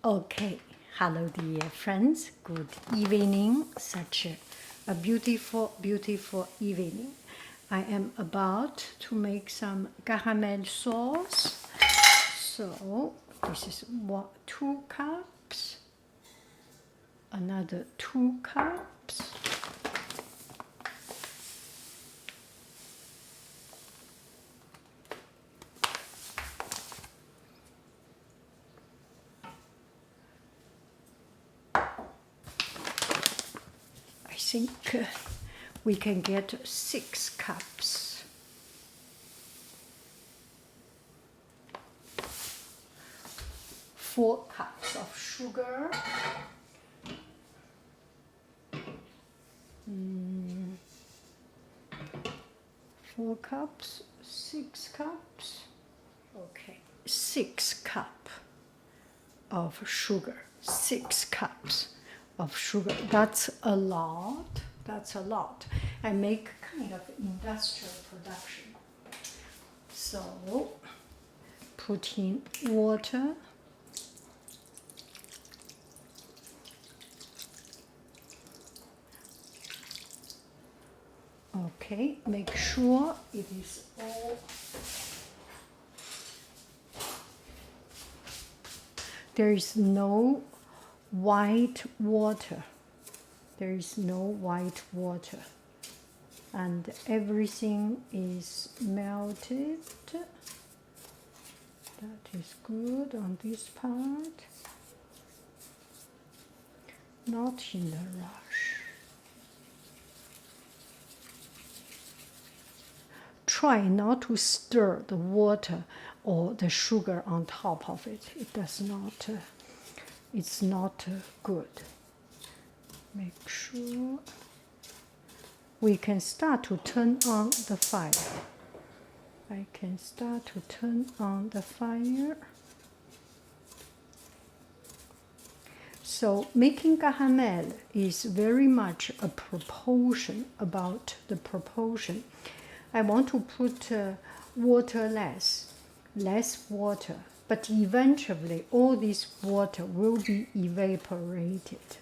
Okay, hello dear friends, good evening, such a beautiful, beautiful evening. I am about to make some caramel sauce. So this is 2 cups, another 2 cups. I think we can get 6 cups. 4 cups of sugar. 4 cups, 6 cups. Okay, 6 cups of sugar. 6 cups of sugar. That's a lot. That's a lot. I make kind of industrial production. So put in water. Okay, make sure it is all. There is no white water. There is no white water. And everything is melted. That is good on this part. Not in a rush. Try not to stir the water or the sugar on top of it. It does not, it's not good. Make sure we can start to turn on the fire. I can start to turn on the fire. So making caramel is very much a proportion, about the proportion. I want to put water less water, but eventually all this water will be evaporated.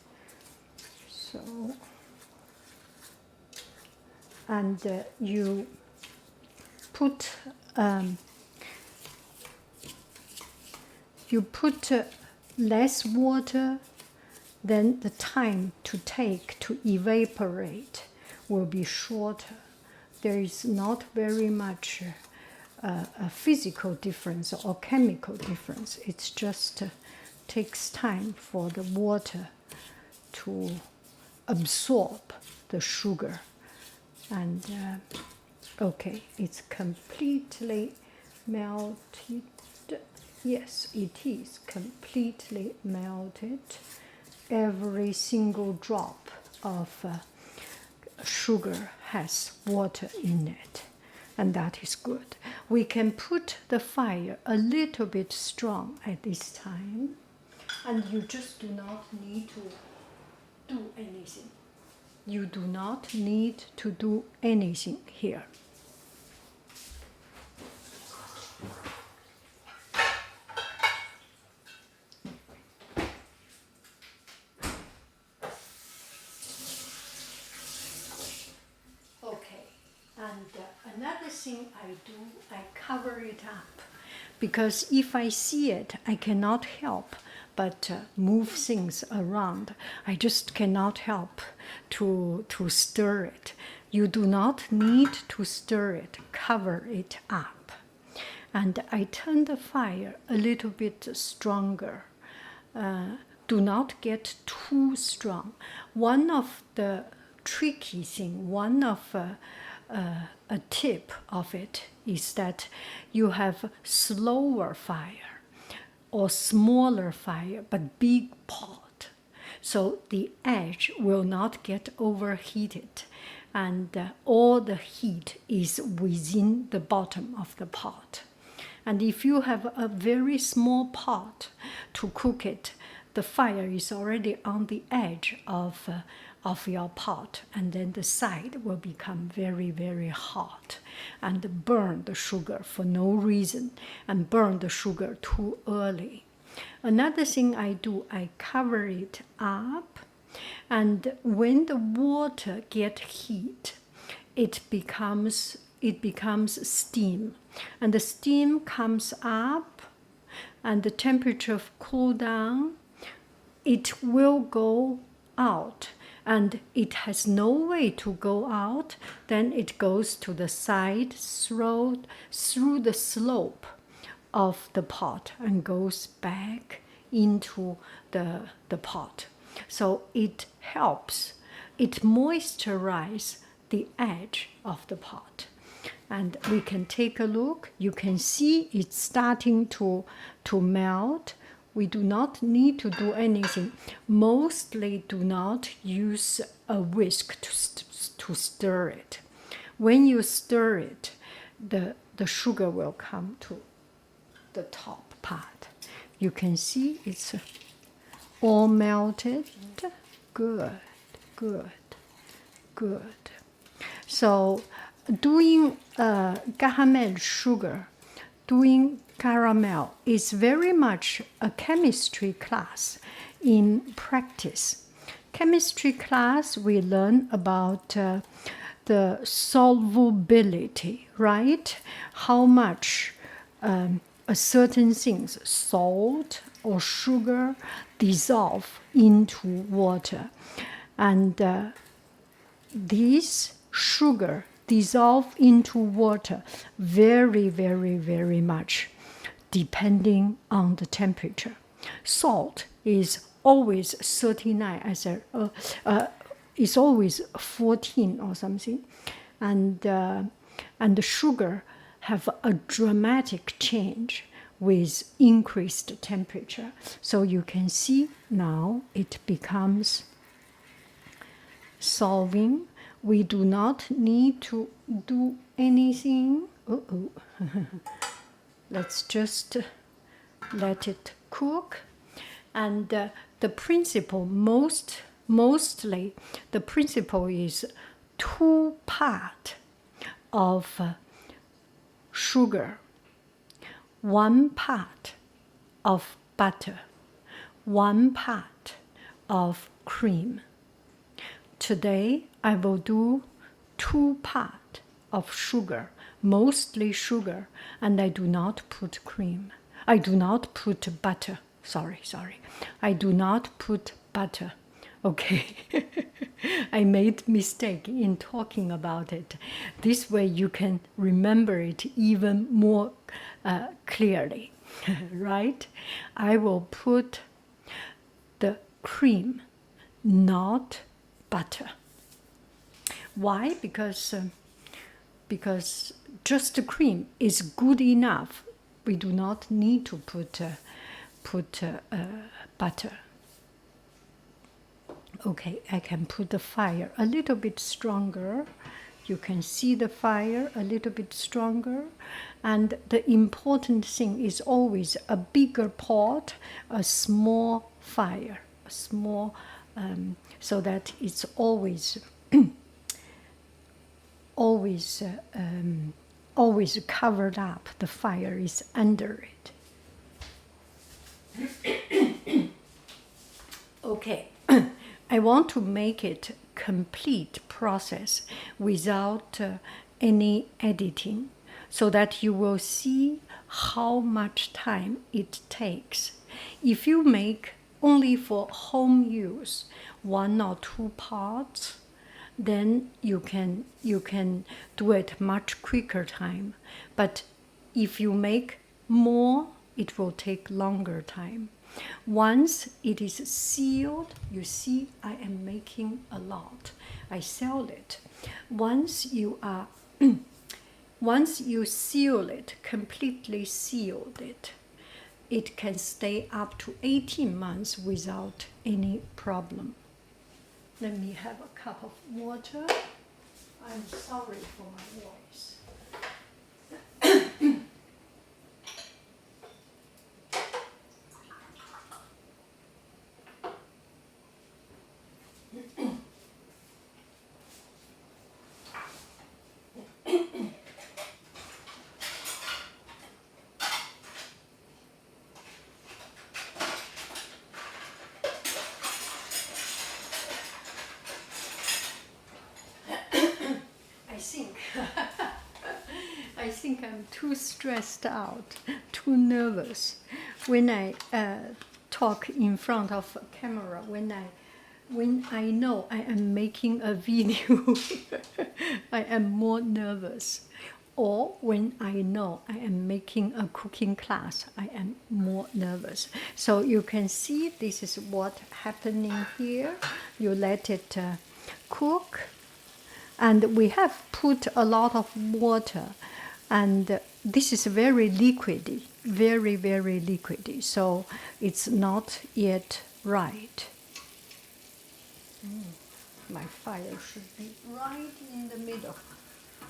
So, and you put less water, then the time to take to evaporate will be shorter. There is not very much a physical difference or chemical difference. It just takes time for the water to absorb the sugar. And okay, it's completely melted. Yes, it is completely melted. Every single drop of sugar has water in it, and that is good. We can put the fire a little bit strong at this time, and you just do not need to do anything. You do not need to do anything here. Another thing I do, I cover it up, because if I see it, I cannot help but move things around. I just cannot help to stir it. You do not need to stir it, cover it up. And I turn the fire a little bit stronger. Do not get too strong. One of the tricky thing, a tip of it is that you have slower fire or smaller fire but big pot, so the edge will not get overheated, and all the heat is within the bottom of the pot. And if you have a very small pot to cook it, the fire is already on the edge of your pot, and then the side will become very, very hot and burn the sugar for no reason, and burn the sugar too early. Another thing I do, I cover it up, and when the water get heat, it becomes steam, and the steam comes up, and the temperature cool down. It will go out, and it has no way to go out. Then it goes to the side through the slope of the pot and goes back into the pot. So it helps. It moisturizes the edge of the pot. And we can take a look. You can see it's starting to melt. We do not need to do anything. Mostly do not use a whisk to stir it. When you stir it, the sugar will come to the top part. You can see it's all melted. Good, good, good. So doing caramel sugar, doing caramel is very much a chemistry class in practice. Chemistry class, we learn about the solvability, right? How much a certain things, salt or sugar, dissolve into water. And these sugar dissolve into water very, very, very much, depending on the temperature. Salt is always 39, is always 14 or something, and the sugar have a dramatic change with increased temperature. So you can see now it becomes solving. We do not need to do anything. Let's just let it cook. And the principle, mostly, the principle is 2 parts of sugar, 1 part of butter, 1 part of cream. Today, I will do 2 parts of sugar, mostly sugar, and I do not put cream. I do not put butter. Sorry. I do not put butter. Okay. I made mistake in talking about it. This way you can remember it even more clearly, right? I will put the cream, not butter. Why? Because just the cream is good enough. We do not need to put butter. Okay, I can put the fire a little bit stronger. You can see the fire a little bit stronger. And the important thing is always a bigger pot, a small fire, a small, so that it's always, always covered up. The fire is under it. Okay. I want to make it complete process without any editing, so that you will see how much time it takes. If you make only for home use 1 or 2 parts, then you can do it much quicker time. But if you make more, it will take longer time. Once it is sealed, you see I am making a lot. I sell it. Once you seal it, completely sealed it, it can stay up to 18 months without any problem. Let me have a cup of water. I'm sorry for my voice. too stressed out, too nervous. When I talk in front of a camera, when I know I am making a video, I am more nervous. Or when I know I am making a cooking class, I am more nervous. So you can see this is what happening here. You let it cook. And we have put a lot of water. And this is very liquidy, very, very liquidy. So it's not yet right. My fire should be right in the middle.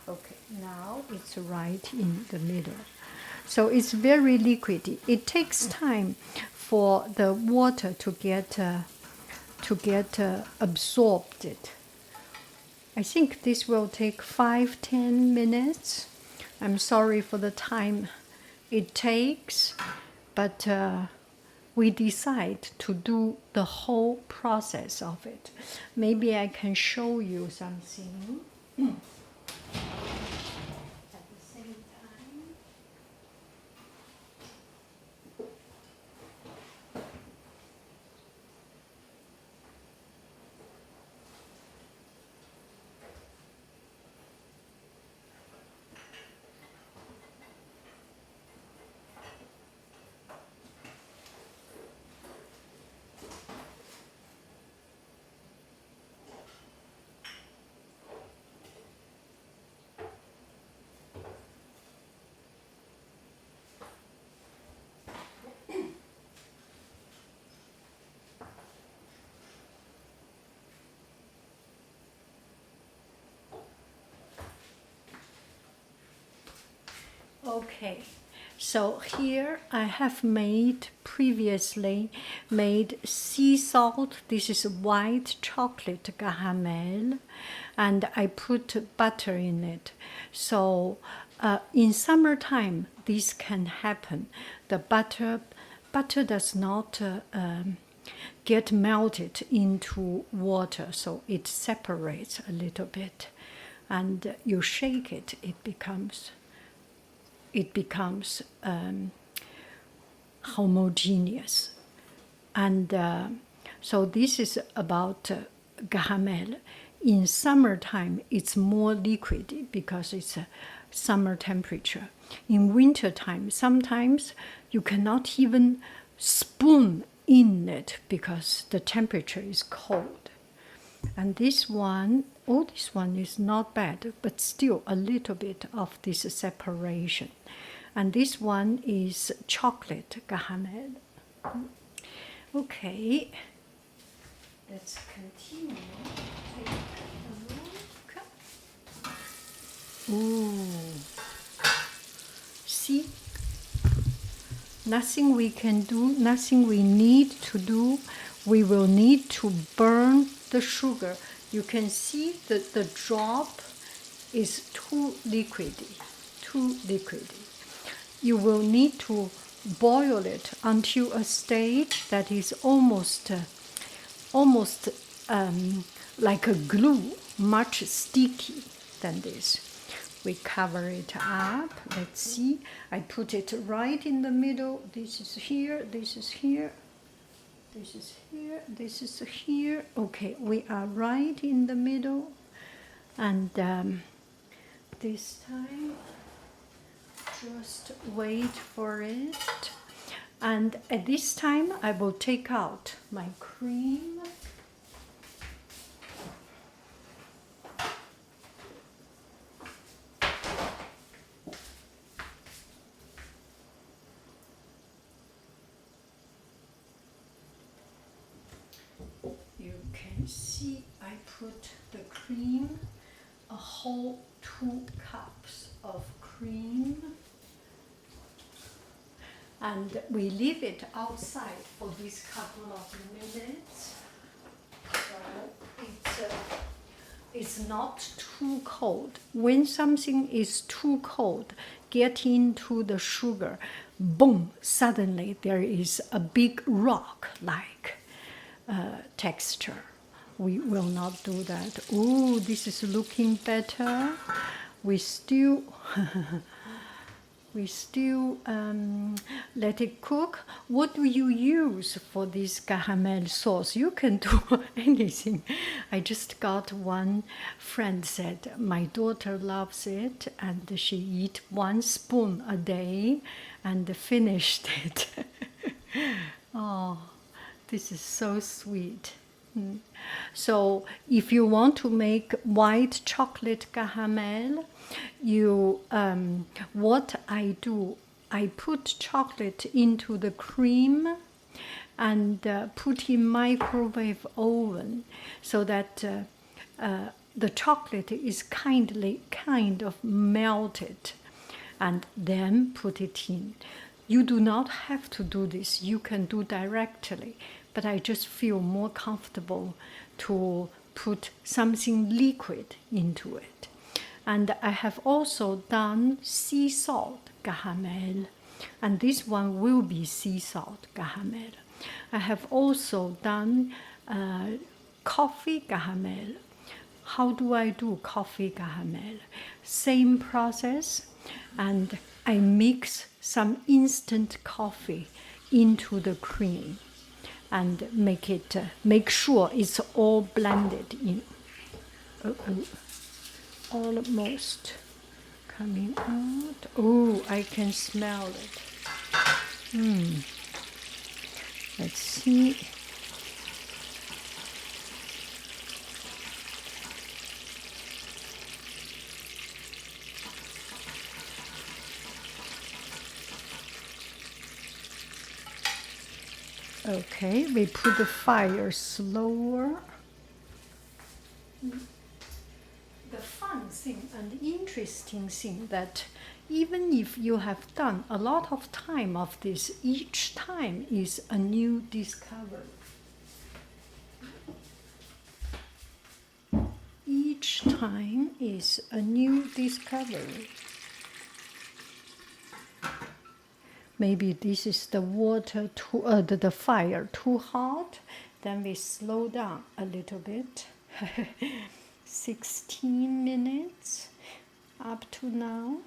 Okay, now it's right in the middle. So it's very liquidy. It takes time for the water to get absorbed. I think this will take 5-10 minutes. I'm sorry for the time it takes, but we decide to do the whole process of it. Maybe I can show you something. At the same time. Okay, so here I have previously made sea salt. This is white chocolate caramel, and I put butter in it. So in summertime, this can happen. The butter does not get melted into water, so it separates a little bit. And you shake it, it becomes homogeneous. And so this is about caramel. In summertime, it's more liquidy because it's a summer temperature. In wintertime, sometimes you cannot even spoon in it because the temperature is cold. And this one is not bad, but still a little bit of this separation. And this one is chocolate caramel. Okay, let's continue. Take a look. Ooh, see? Nothing we can do, nothing we need to do. We will need to burn the sugar. You can see that the drop is too liquidy. You will need to boil it until a stage that is almost like a glue, much sticky than this. We cover it up. Let's see. I put it right in the middle. This is here, this is here. This is here, this is here. Okay, we are right in the middle. And this time, just wait for it. And at this time, I will take out my cream. You can see I put the cream, a whole 2 cups of cream, and we leave it outside for this couple of minutes. So it's not too cold. When something is too cold, get into the sugar, boom, suddenly there is a big rock-like texture. We will not do that. Ooh, this is looking better. We still we still let it cook. What do you use for this caramel sauce? You can do anything. I just got one friend said my daughter loves it and she eat 1 spoon a day and finished it. Oh, this is so sweet. So if you want to make white chocolate caramel, you what I do, I put chocolate into the cream and put in microwave oven so that the chocolate is kind of melted, and then put it in. You do not have to do this. You can do directly, but I just feel more comfortable to put something liquid into it. And I have also done sea salt caramel, and this one will be sea salt caramel. I have also done coffee caramel. How do I do coffee caramel? Same process, and I mix some instant coffee into the cream and make sure it's all blended in. Almost coming out. Oh, I can smell it. Let's see. Okay, we put the fire slower. The fun thing and interesting thing that even if you have done a lot of time of this, each time is a new discovery. Each time is a new discovery. Maybe this is the water the fire too hot. Then we slow down a little bit. 16 minutes up to now.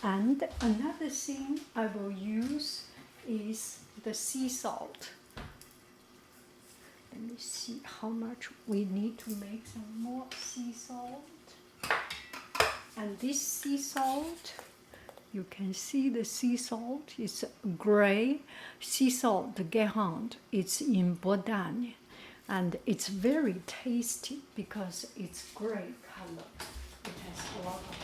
And another thing I will use is the sea salt. Let me see how much we need to make some more sea salt. And this sea salt, you can see the sea salt is gray. Sea salt Guérande, it's in Bretagne. And it's very tasty because it's gray color. It has a lot of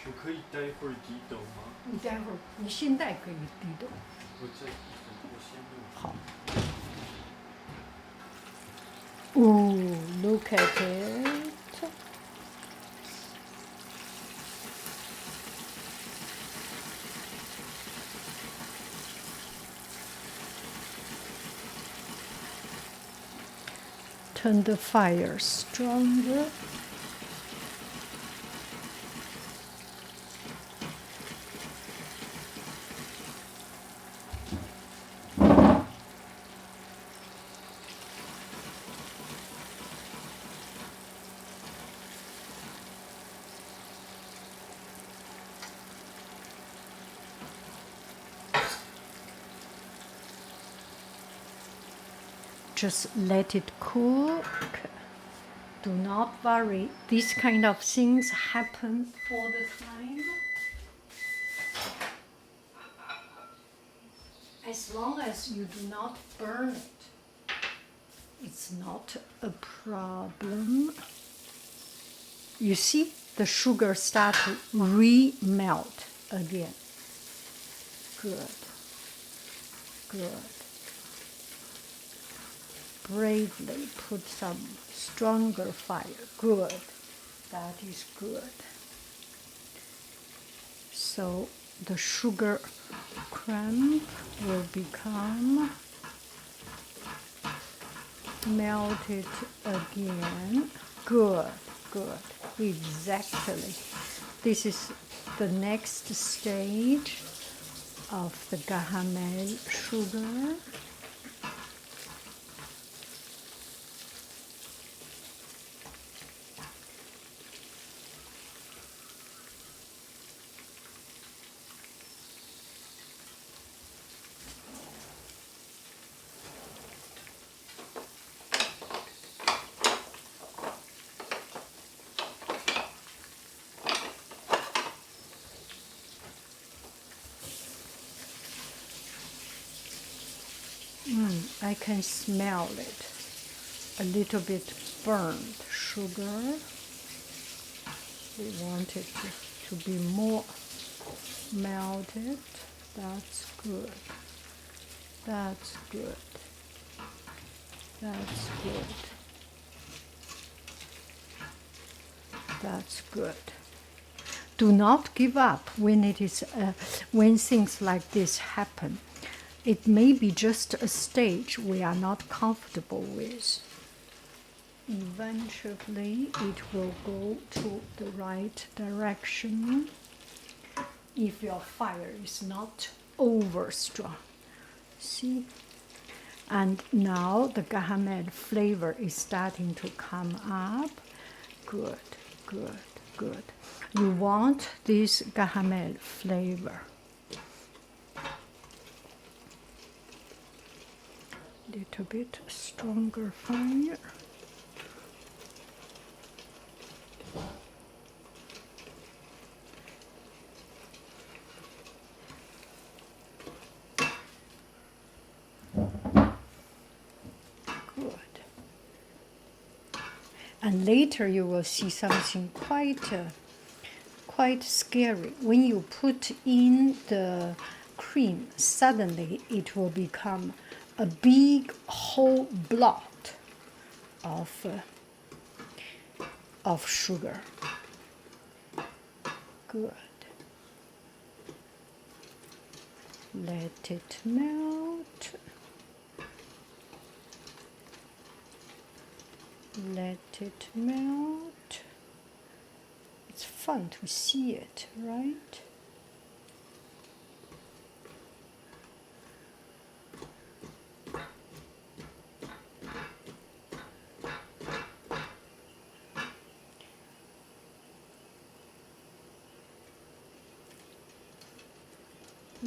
我可以待会儿低头吗？你待会儿，你现在可以低头。我再低头，我先用。好。Oh, look at it. Turn the fire stronger. Just let it cook. Do not worry. These kind of things happen all the time. As long as you do not burn it, it's not a problem. You see, the sugar start to re-melt again. Good. Good. Bravely put some stronger fire. Good. That is good. So the sugar crumb will become melted again. Good, good. Exactly. This is the next stage of the caramel sugar. I can smell it. A little bit burned sugar. We want it to be more melted. That's good. That's good. That's good. That's good. Do not give up when it is when things like this happen. It may be just a stage we are not comfortable with. Eventually, it will go to the right direction if your fire is not over strong. See? And now the caramel flavor is starting to come up. Good, good, good. You want this caramel flavor. Little bit stronger fire. Good. And later you will see something quite scary. When you put in the cream, suddenly it will become a big whole block of sugar. Good. Let it melt. Let it melt. It's fun to see it, right?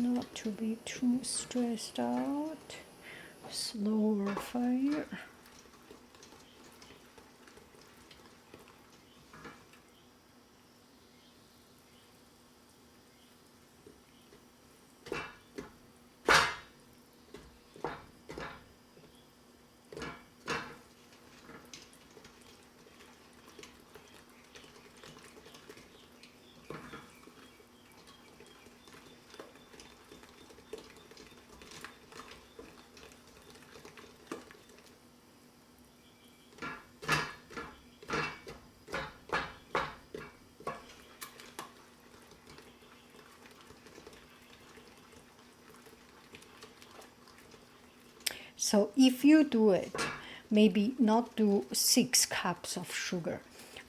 Not to be too stressed out. Slower fire. So if you do it, maybe not do 6 cups of sugar,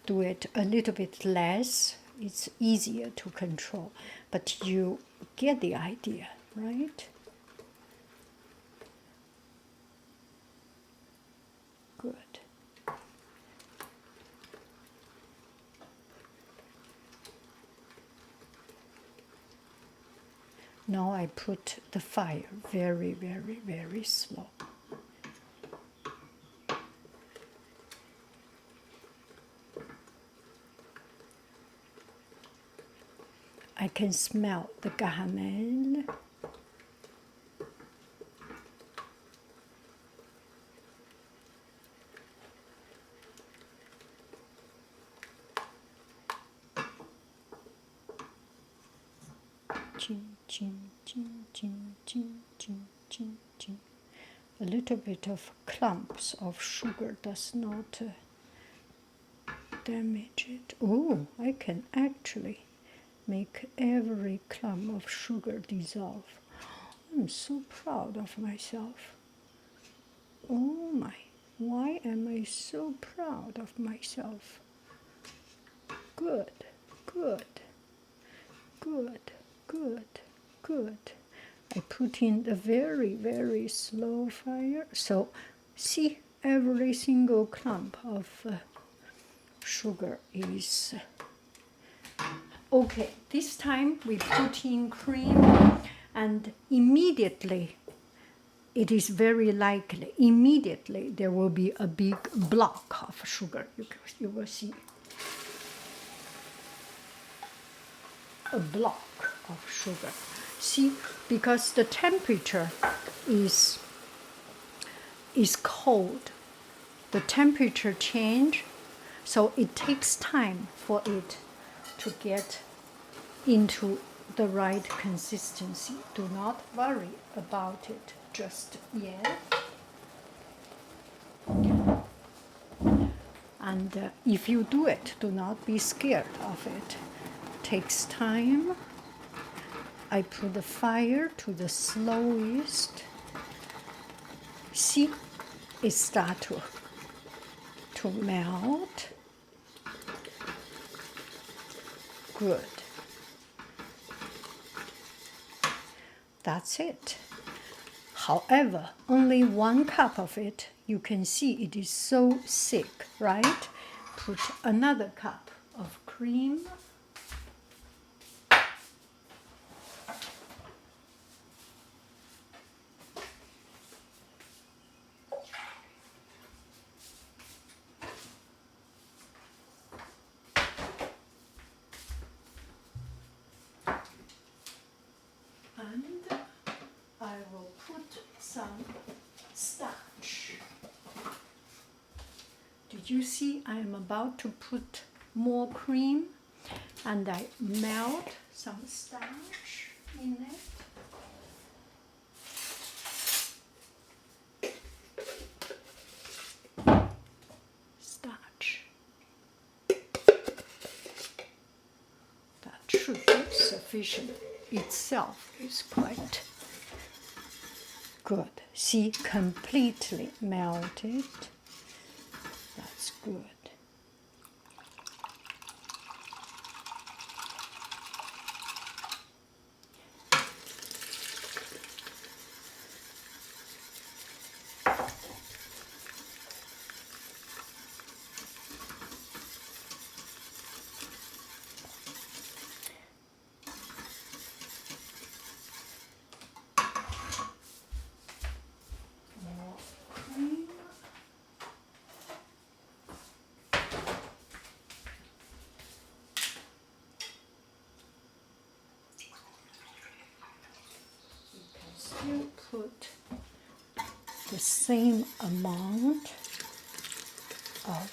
do it a little bit less. It's easier to control, but you get the idea, right? Good. Now I put the fire very, very, very slow. I can smell the caramel. Jing, jing, jing, jing, jing, jing, jing. A little bit of clumps of sugar does not damage it. Oh, I can actually make every clump of sugar dissolve. I'm so proud of myself. Oh my, why am I so proud of myself? Good, good, good, good, good. I put in the very, very slow fire. So see, every single clump of sugar is okay. This time we put in cream, and immediately it is very likely, immediately there will be a big block of sugar. You will see a block of sugar. See, because the temperature is cold, the temperature change, so it takes time for it to get into the right consistency. Do not worry about it just yet. And if you do it, do not be scared of it. It takes time. I put the fire to the slowest. See, it start to melt. Good. That's it. However, only 1 cup of it, you can see it is so thick, right? Put another cup of cream. And I will put some starch. Did you see I am about to put more cream, and I melt some starch in it? Starch. That should be sufficient. Itself is quite good. See, completely melted. That's good. More cream. You can still put the same amount of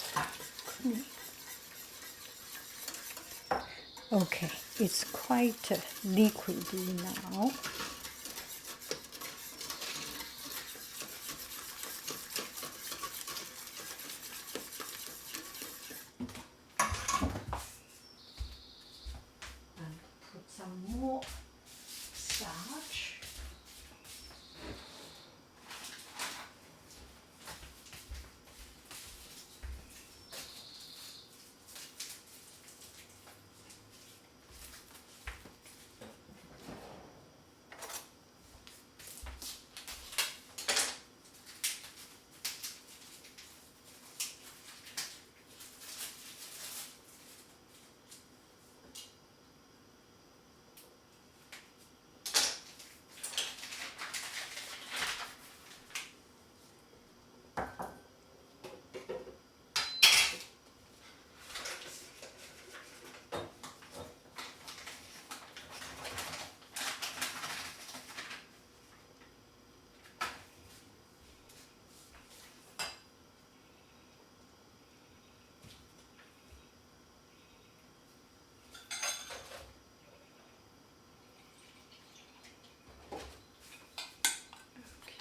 cream. Okay, it's quite liquidy now. And put some more starch.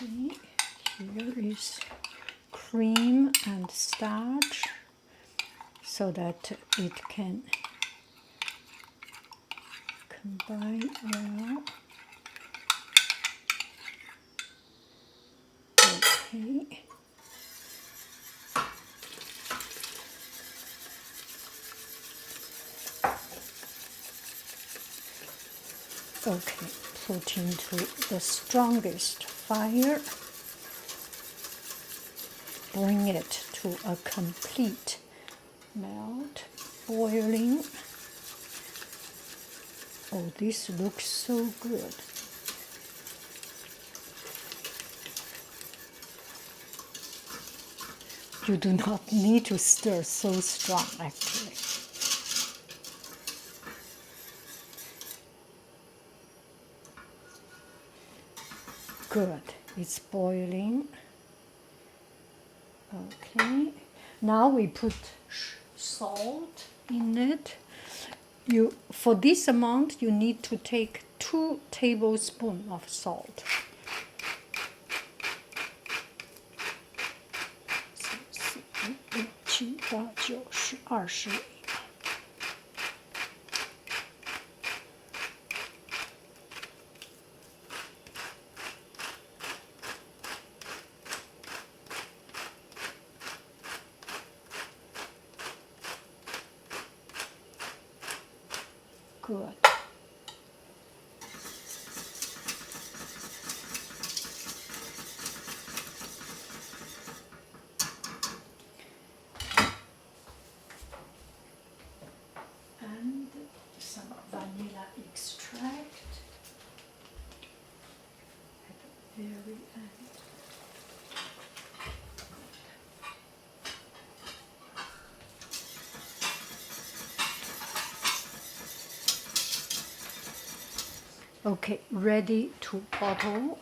Okay, here is cream and starch so that it can combine well. Okay. Okay, put into the strongest fire. Bring it to a complete melt, boiling. Oh, this looks so good. You do not need to stir so strong, actually. Good, it's boiling. Okay, now we put salt in it. For this amount, you need to take 2 tablespoons of salt. Good. And some vanilla extract at the very end. Okay, ready to bottle.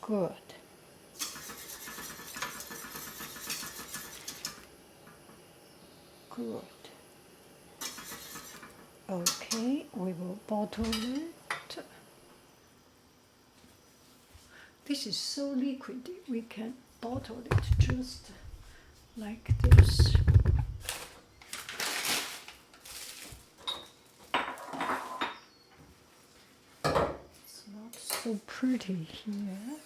Good. Good. Okay, we will bottle it. This is so liquidy, we can bottle it just like this. It's not so pretty here.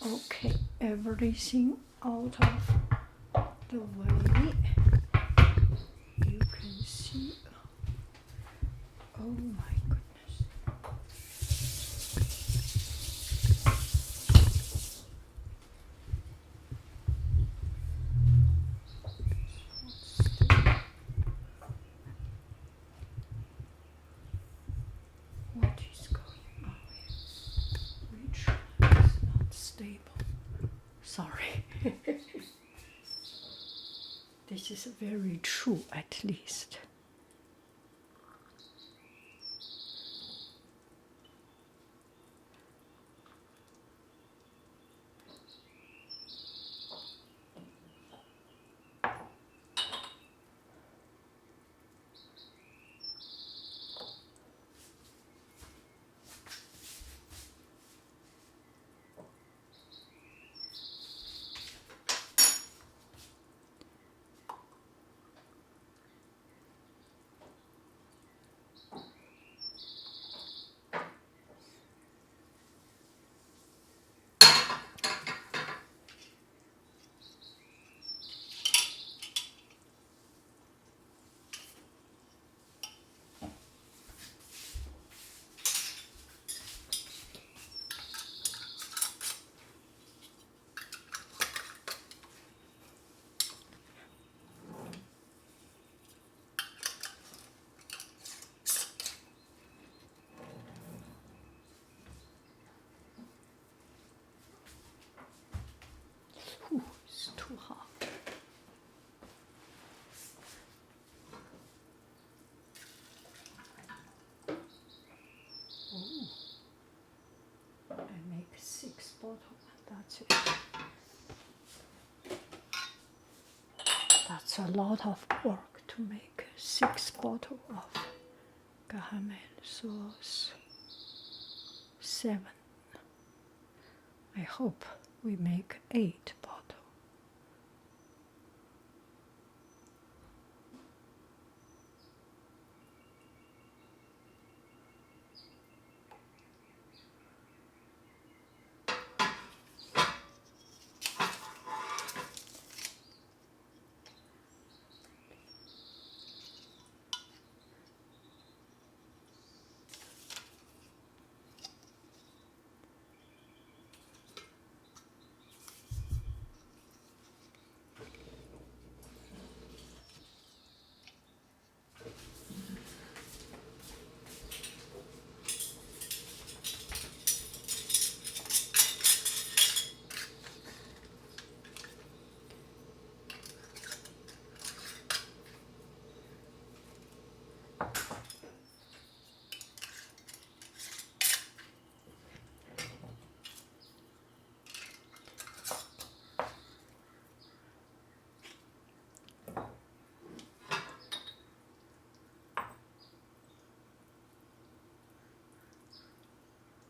Okay, everything out of the way. You can see. Oh my goodness. What is going on here? Which one is not stable? Sorry. This is very true, at least. That's it. That's a lot of work to make 6 bottles of caramel sauce. 7. I hope we make 8 bottles.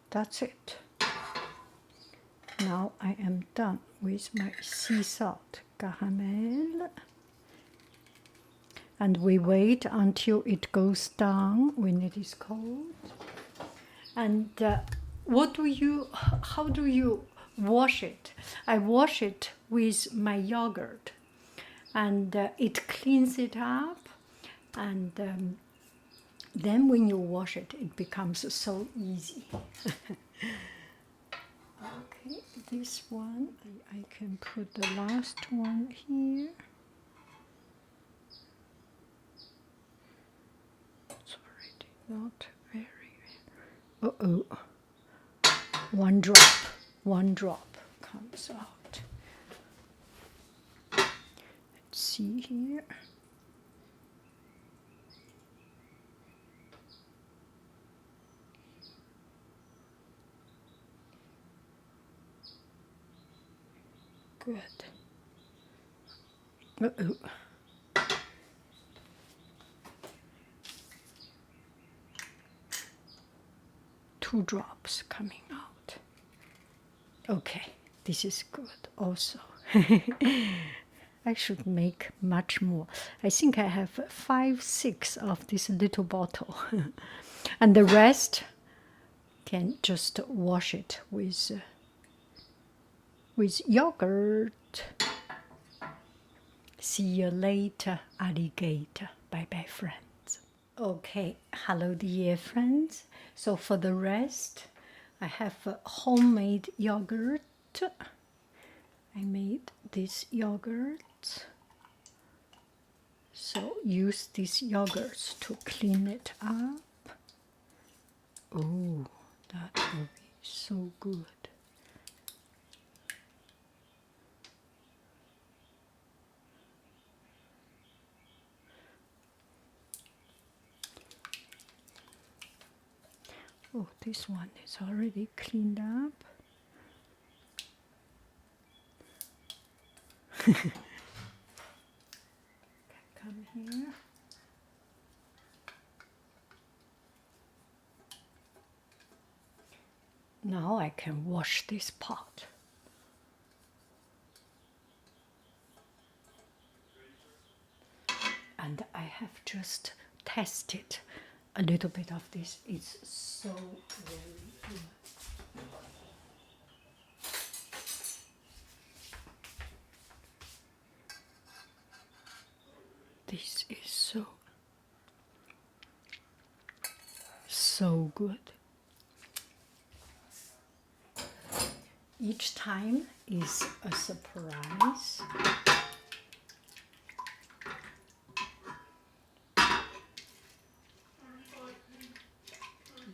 That's it. Now I am done with my sea salt caramel. And we wait until it goes down when it is cold. And how do you wash it? I wash it with my yogurt. And it cleans it up. And then when you wash it, it becomes so easy. Okay, this one, I can put the last one here. It's already not very... Uh-oh. One drop comes out. Let's see here. Good. Uh-oh. Two drops coming out. Okay, this is good also. I should make much more. I think I have 5, 6 of this little bottle. And the rest can just wash it with yogurt. See you later, alligator. Bye-bye, friends. Okay, hello, dear friends. So for the rest, I have homemade yogurt. I made this yogurt. So use these yogurts to clean it up. Oh, that will be so good. Oh, this one is already cleaned up. Come here. Now I can wash this pot. And I have just tested a little bit of this. It's so very good. This is so good. Each time is a surprise.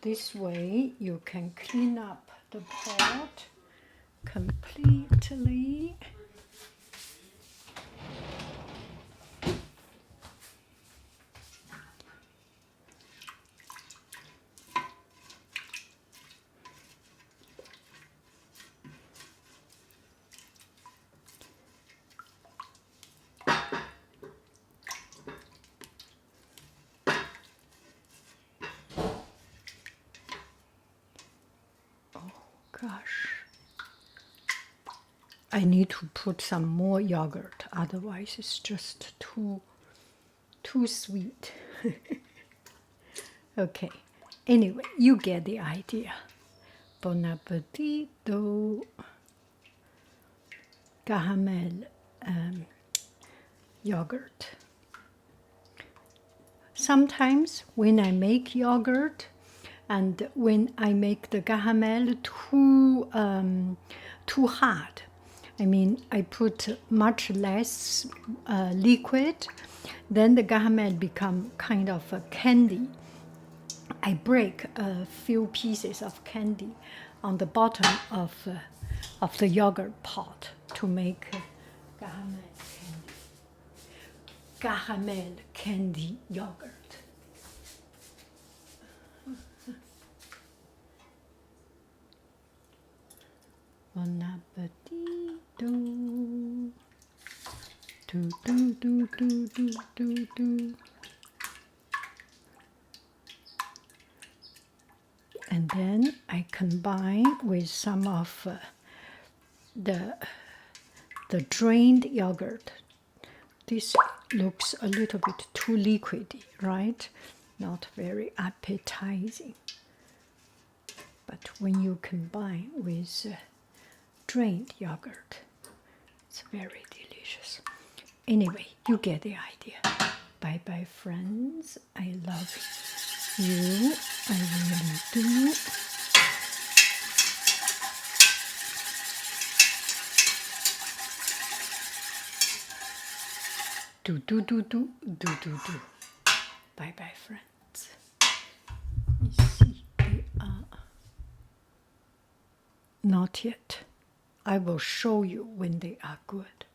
This way you can clean up the pot completely. gosh. I need to put some more yogurt, otherwise it's just too sweet. Okay, anyway, you get the idea. Bon appetito. Caramel yogurt. Sometimes when I make yogurt and when I make the caramel too hard, I mean I put much less liquid, then the caramel become kind of a candy. I break a few pieces of candy on the bottom of the yogurt pot to make caramel candy yogurt. Bon appetito. Do do do do do do do. And then I combine with some of the drained yogurt. This looks a little bit too liquidy, right? Not very appetizing. But when you combine with drained yogurt, it's very delicious. Anyway, you get the idea. Bye bye, friends. I love you. I really do. Do do do do do do do. Bye bye, friends. You see, they are not yet. I will show you when they are good.